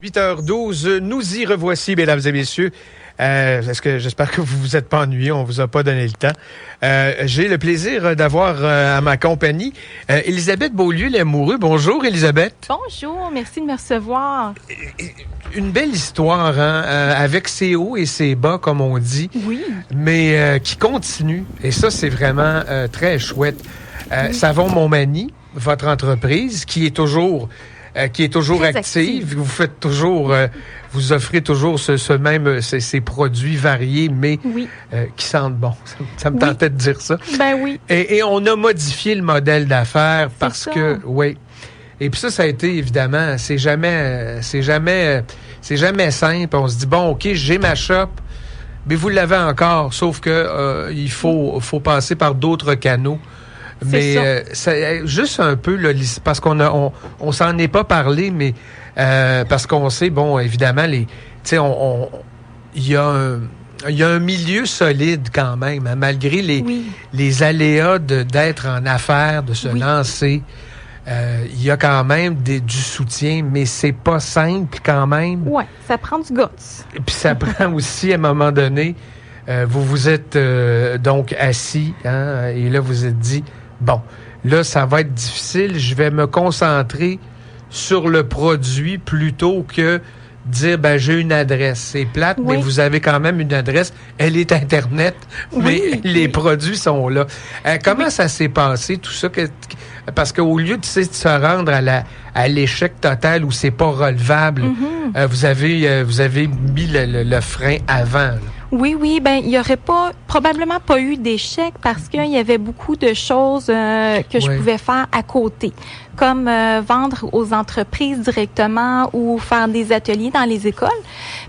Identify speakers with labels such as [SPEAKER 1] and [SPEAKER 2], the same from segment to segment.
[SPEAKER 1] 8h12, nous y revoici, mesdames et messieurs. J'espère que vous vous êtes pas ennuyés, on vous a pas donné le temps. J'ai le plaisir d'avoir à ma compagnie Élisabeth Beaulieu-Lamoureux. Bonjour, Élisabeth.
[SPEAKER 2] Bonjour, merci de me recevoir.
[SPEAKER 1] Une belle histoire, hein, avec ses hauts et ses bas, comme on dit,
[SPEAKER 2] Oui.
[SPEAKER 1] mais qui continue. Et ça, c'est vraiment très chouette.
[SPEAKER 2] Oui.
[SPEAKER 1] Savon Montmagny, votre entreprise, qui est toujours
[SPEAKER 2] Très
[SPEAKER 1] active. Vous faites toujours, vous offrez toujours ces produits variés, mais
[SPEAKER 2] Oui.
[SPEAKER 1] qui sentent bon. Ça me tentait de dire ça.
[SPEAKER 2] Ben oui.
[SPEAKER 1] Et on a modifié le modèle d'affaires parce
[SPEAKER 2] ça.
[SPEAKER 1] que, oui. Et puis ça a été évidemment, c'est jamais simple. On se dit bon, ok, j'ai ma shop, mais vous l'avez encore, sauf que il faut passer par d'autres canaux. Mais juste un peu là, parce on s'en est pas parlé, mais parce qu'on sait, bon, évidemment, tu sais, il y a un milieu solide quand même, hein, malgré les aléas d'être en affaires, de se lancer. Il y a quand même du soutien, mais c'est pas simple quand même.
[SPEAKER 2] Ouais, ça prend du guts.
[SPEAKER 1] Et puis ça prend aussi, à un moment donné, vous êtes donc assis, hein, et là, vous êtes dit, bon, là, ça va être difficile. Je vais me concentrer sur le produit plutôt que dire, ben, j'ai une adresse. C'est plate, mais vous avez quand même une adresse. Elle est Internet, mais les produits sont là. Comment ça s'est passé, tout ça? Parce qu'au lieu de se rendre à l'échec total où c'est pas relevable, vous avez mis le frein avant, là.
[SPEAKER 2] Oui, ben il y aurait probablement pas eu d'échec parce qu'il y avait beaucoup de choses que je pouvais faire à côté, comme vendre aux entreprises directement ou faire des ateliers dans les écoles.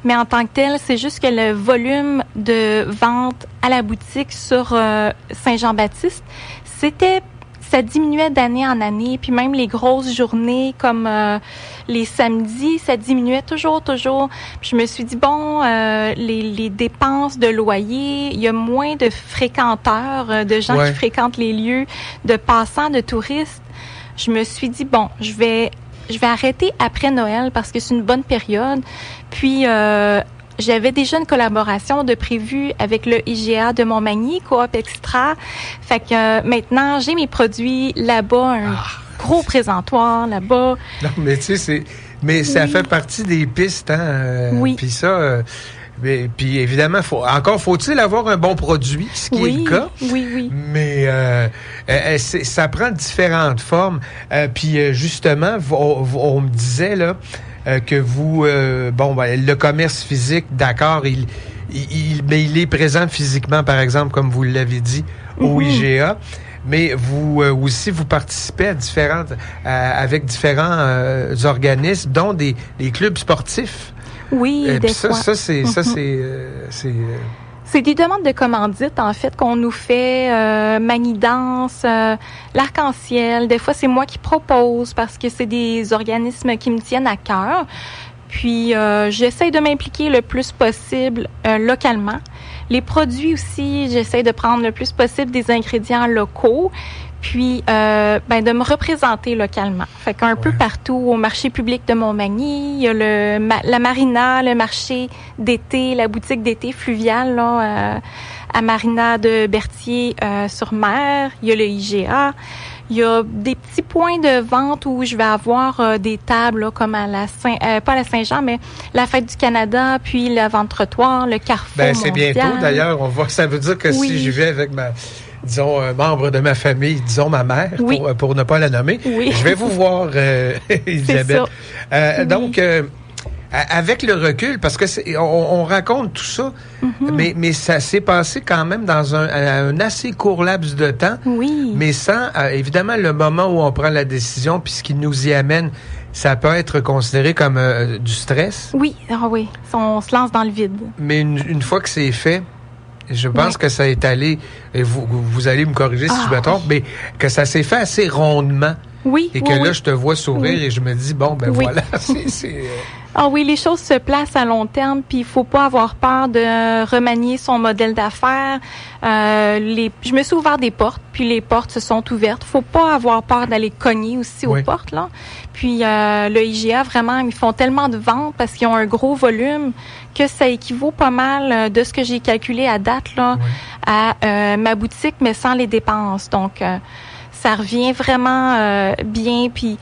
[SPEAKER 2] Mais en tant que tel, c'est juste que le volume de vente à la boutique sur Saint-Jean-Baptiste, ça diminuait d'année en année, puis même les grosses journées comme les samedis, ça diminuait toujours. Puis je me suis dit, bon, les dépenses de loyer, il y a moins de fréquenteurs, de gens qui fréquentent les lieux, de passants, de touristes. Je me suis dit, bon, je vais arrêter après Noël parce que c'est une bonne période. Puis j'avais déjà une collaboration de prévue avec le IGA de Montmagny, Coop Extra. Fait que maintenant, j'ai mes produits là-bas, un gros présentoir là-bas.
[SPEAKER 1] Non, mais tu sais, ça fait partie des pistes, hein. Puis ça, puis évidemment, faut-il avoir un bon produit, ce qui est le cas.
[SPEAKER 2] Oui.
[SPEAKER 1] Mais ça prend différentes formes. Puis justement, on me disait là que vous, le commerce physique, d'accord, mais il est présent physiquement, par exemple, comme vous l'avez dit, au IGA. Mais vous aussi, vous participez avec différents organismes, dont des clubs sportifs.
[SPEAKER 2] Oui, des fois. C'est des demandes de commandite, en fait, qu'on nous fait, Manidance, l'Arc-en-Ciel. Des fois, c'est moi qui propose parce que c'est des organismes qui me tiennent à cœur. Puis, j'essaie de m'impliquer le plus possible localement. Les produits aussi, j'essaie de prendre le plus possible des ingrédients locaux. Puis, de me représenter localement. Fait qu'un peu partout, au marché public de Montmagny, il y a la marina, le marché d'été, la boutique d'été fluviale, là, à Marina de Berthier-sur-Mer. Il y a le IGA. Il y a des petits points de vente où je vais avoir des tables, là, comme à pas à la Saint-Jean, mais la Fête du Canada, puis le vente-trottoir, le Carrefour
[SPEAKER 1] c'est
[SPEAKER 2] mondial.
[SPEAKER 1] bientôt, d'ailleurs. Ça veut dire que si j'y vais avec un membre de ma famille, disons ma mère, pour ne pas la nommer, je vais vous voir, Elisabeth. Donc, avec le recul, parce que on raconte tout ça, mais ça s'est passé quand même dans un assez court laps de temps, mais sans, évidemment, le moment où on prend la décision, puis ce qui nous y amène, ça peut être considéré comme du stress.
[SPEAKER 2] Oui, on se lance dans le vide. Mais
[SPEAKER 1] une fois que c'est fait, je pense que ça est allé, et vous allez me corriger si je me trompe, mais que ça s'est fait assez rondement. Et que là, je te vois sourire et je me dis, bon, voilà,
[SPEAKER 2] Ah oui, les choses se placent à long terme, puis il faut pas avoir peur de remanier son modèle d'affaires. Je me suis ouvert des portes, puis les portes se sont ouvertes. Faut pas avoir peur d'aller cogner aussi aux portes, là. Puis le IGA, vraiment, ils font tellement de ventes parce qu'ils ont un gros volume que ça équivaut pas mal de ce que j'ai calculé à date, là, à ma boutique, mais sans les dépenses. Donc, ça revient vraiment bien, puis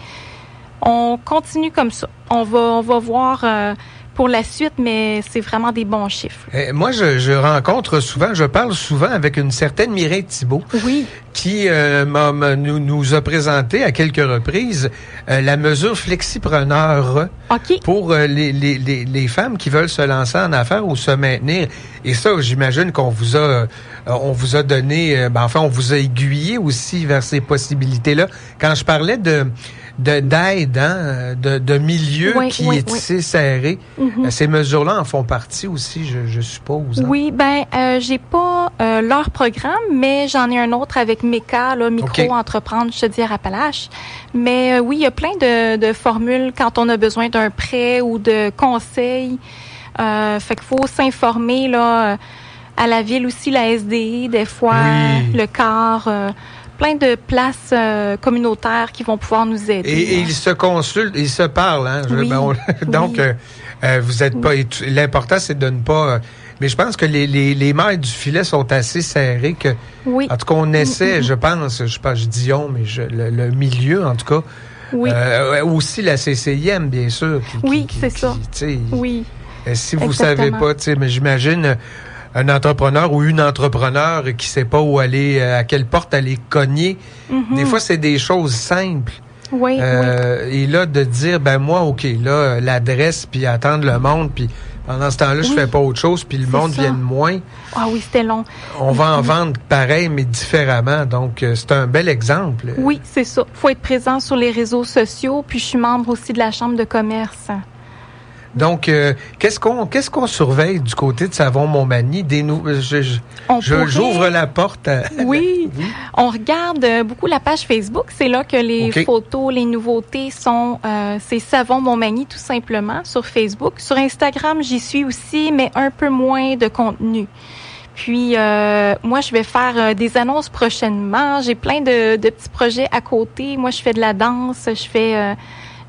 [SPEAKER 2] on continue comme ça. On va voir pour la suite, mais c'est vraiment des bons chiffres.
[SPEAKER 1] Moi, je rencontre souvent, je parle souvent avec une certaine Mireille Thibault, qui nous a présenté à quelques reprises la mesure flexipreneur pour les femmes qui veulent se lancer en affaires ou se maintenir. Et ça, j'imagine qu'on vous a donné, on vous a aiguillé aussi vers ces possibilités-là. Quand je parlais d'aide, de milieu qui est tissé serré. Ces mesures-là en font partie aussi, je suppose. Hein?
[SPEAKER 2] Oui, j'ai pas leur programme, mais j'en ai un autre avec MECA, là, Micro-Entreprendre Chaudière-Appalaches. Mais oui, il y a plein de formules quand on a besoin d'un prêt ou de conseils. Fait qu'il faut s'informer là à la ville aussi, la SDI, des fois, le CAR. Plein de places communautaires qui vont pouvoir nous aider.
[SPEAKER 1] Et ils se consultent, ils se parlent. Hein? Donc, vous êtes pas... L'important, c'est de ne pas... mais je pense que les mailles du filet sont assez serrées que... En tout cas, on essaie, je pense, je dis on, mais le milieu, en tout cas. Aussi la CCIM, bien sûr.
[SPEAKER 2] C'est ça.
[SPEAKER 1] Si vous savez pas, mais j'imagine... un entrepreneur ou une entrepreneur qui sait pas où aller, à quelle porte aller cogner. Des fois, c'est des choses simples. Et là, de dire, moi, là, l'adresse, puis attendre le monde, puis pendant ce temps-là, je fais pas autre chose, puis le monde vient moins.
[SPEAKER 2] Ah oui, c'était long.
[SPEAKER 1] On va en vendre pareil, mais différemment. Donc, c'est un bel exemple.
[SPEAKER 2] Oui, c'est ça. Faut être présent sur les réseaux sociaux, puis je suis membre aussi de la Chambre de commerce.
[SPEAKER 1] Donc, qu'est-ce qu'on surveille du côté de Savon Montmagny? J'ouvre la porte.
[SPEAKER 2] On regarde beaucoup la page Facebook. C'est là que les photos, les nouveautés sont... c'est Savon Montmagny, tout simplement, sur Facebook. Sur Instagram, j'y suis aussi, mais un peu moins de contenu. Puis, moi, je vais faire des annonces prochainement. J'ai plein de petits projets à côté. Moi, je fais de la danse,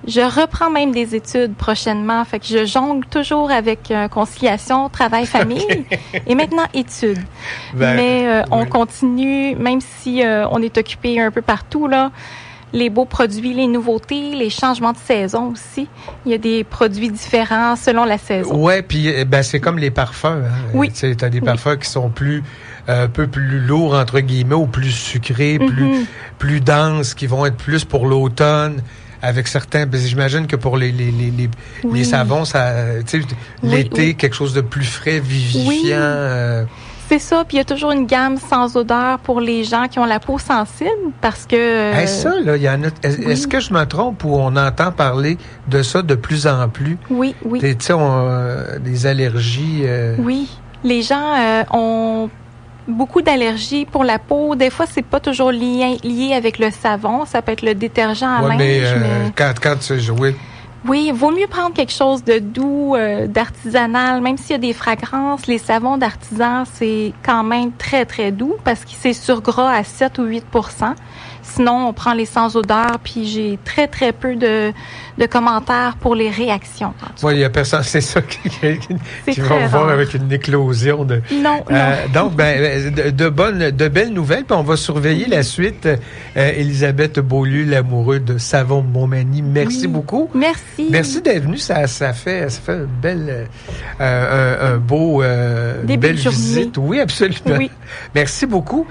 [SPEAKER 2] je reprends même des études prochainement. Fait que je jongle toujours avec conciliation, travail, famille et maintenant études. Mais on continue, même si on est occupé un peu partout, là. Les beaux produits, les nouveautés, les changements de saison aussi. Il y a des produits différents selon la saison.
[SPEAKER 1] Ouais, puis c'est comme les parfums. Hein? Tu sais, t'as des parfums qui sont un peu plus lourds entre guillemets ou plus sucrés, plus denses, qui vont être plus pour l'automne. Avec certains, j'imagine que pour les savons, ça, l'été, quelque chose de plus frais, vivifiant.
[SPEAKER 2] C'est ça, puis il y a toujours une gamme sans odeur pour les gens qui ont la peau sensible, parce que...
[SPEAKER 1] ça, là, il y en a... Est-ce que je me trompe ou on entend parler de ça de plus en plus?
[SPEAKER 2] Oui.
[SPEAKER 1] Tu sais, des allergies...
[SPEAKER 2] Oui, les gens ont... beaucoup d'allergies pour la peau. Des fois, c'est pas toujours lié avec le savon. Ça peut être le détergent à linge.
[SPEAKER 1] Mais quand tu joues...
[SPEAKER 2] Oui, il vaut mieux prendre quelque chose de doux, d'artisanal. Même s'il y a des fragrances, les savons d'artisan, c'est quand même très, très doux parce que c'est sur gras à 7 ou 8%. Sinon, on prend les sans odeur, puis j'ai très, très peu de commentaires pour les réactions.
[SPEAKER 1] Oui, il y a personne, c'est ça qui va vous voir avec une éclosion de...
[SPEAKER 2] Non.
[SPEAKER 1] Donc, de belles nouvelles, puis on va surveiller la suite. Élisabeth Beaulieu, l'amoureux de Savon Montmagny, merci beaucoup.
[SPEAKER 2] Merci.
[SPEAKER 1] Merci d'être venue, ça fait une belle, une belle visite. Oui, absolument. Merci beaucoup.